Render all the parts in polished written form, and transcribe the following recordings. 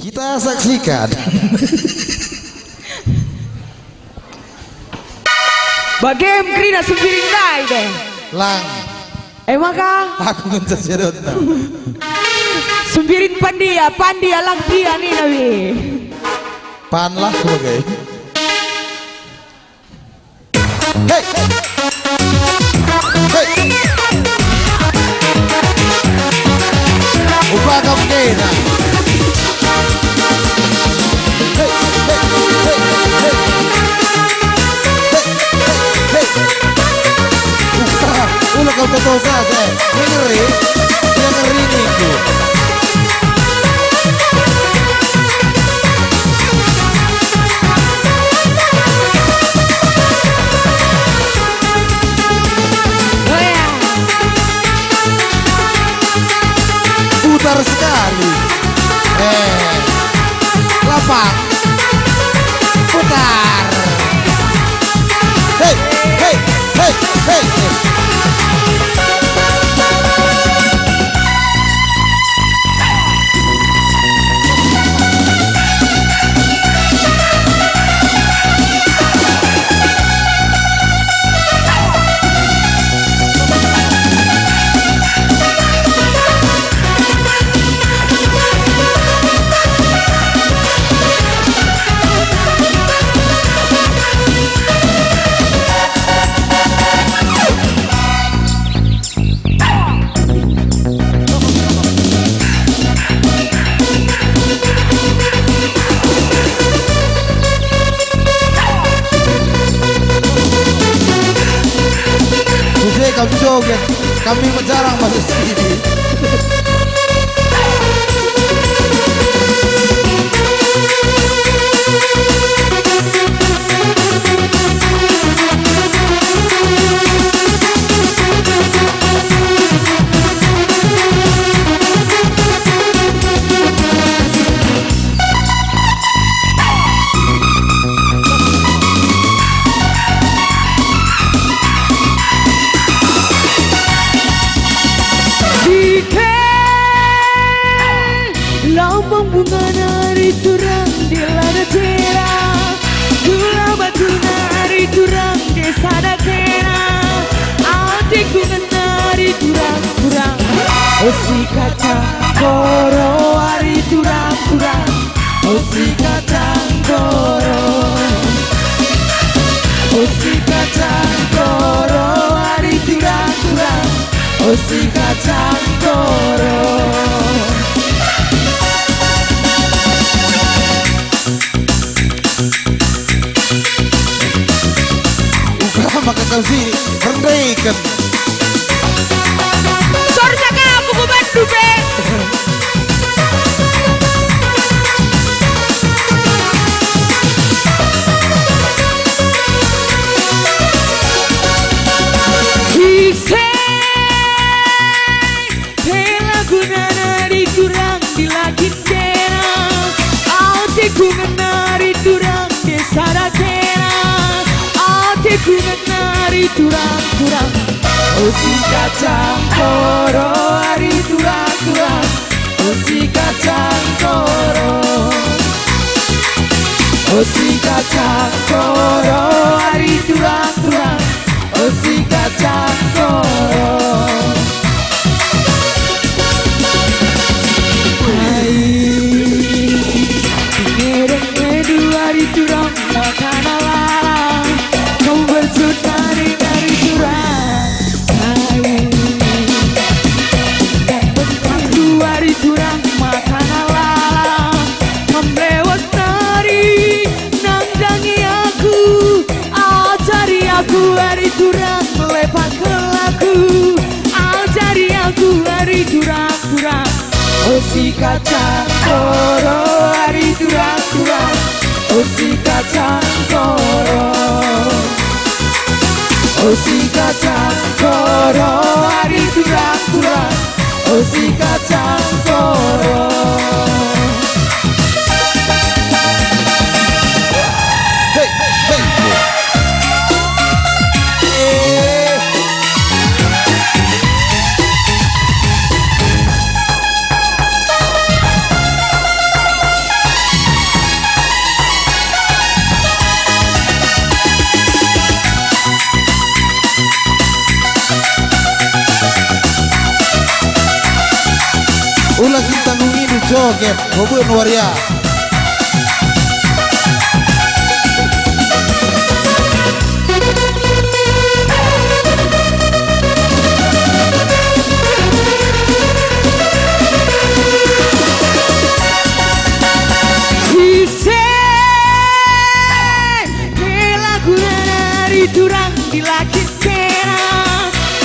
Kita saksikan. Bagem krina sumpiring dai deh. Lang. Maka Aku mencecerut. sumpirin pandia lang dia nih nabi. Pan lah sebagai. Hey. Hey. Ubah kamu kena. Hey, hey, hey, hey. Hey, hey, hey. Ulah kau tahu saja. Ngeri, yang ngeri niku. Putar sekali. Lapang. Putar. Hey, hey, hey, hey. Kami joget, kami jarang masuk sini. Lambang bunga nari turang di lada tera, gula batu nari turang di sada kena, hatiku nari turang, osi kacang koro hari turang, osi kacang koro, osi kacang koro hari turang, osi kacang koro. Maka kau sini rendaikan. Sorry kamu ku bantu be. Hise, tela guna nari kurang dilagi tena, hatiku menari turang desa kena. Ku menari turang, osi kacang koro hari turang, osi kacang koro, osi kacang koro hari turang, osi kacang koro. Hai, ngedu hari turang makanan. Dari turang, hari turang makan ala, memlewat nari, nandangi aku, ajari aku hari turang melepas ke laku, ajari aku hari turang, osi kacang koro hari turang, osi kacang koro. Osi kacang koro hari turang, osi kacang koro. Hey, hey, hey. joget hubun waria. Turang di laki kena,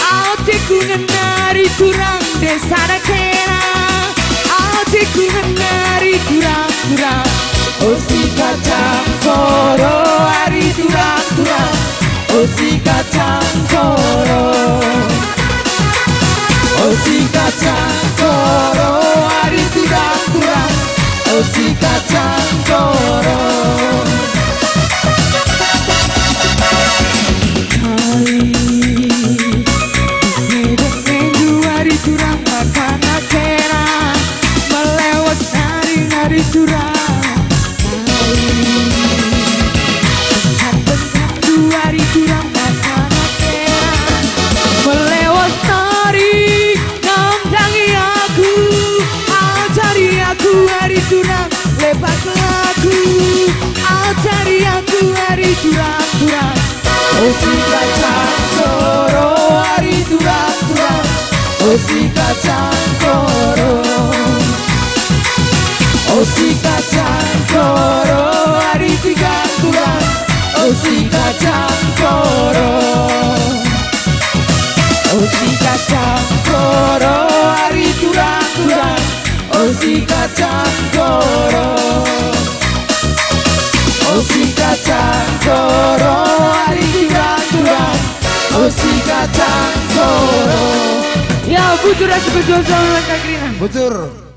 aute kunenari turang desa da kena, aute kunenari turang turang, osi kacang koro hari turang turang, osi kacang koro, osi kacang koro hari turang turang, osi kacang koro. Turang hari turang makanan keran melewat hari namdangi aku ajari aku hari turang lepas lagu ajari aku hari turang turang osi kacang koro hari turang turang osi kacang koro osi kacang koro hari tiga kurang osi kacang koro osi kacang koro hari kurang kurang osi kacang koro osi kacang koro hari tiga kurang osi kacang koro ya butuh rasa berjuang sama langkah keringan Butur.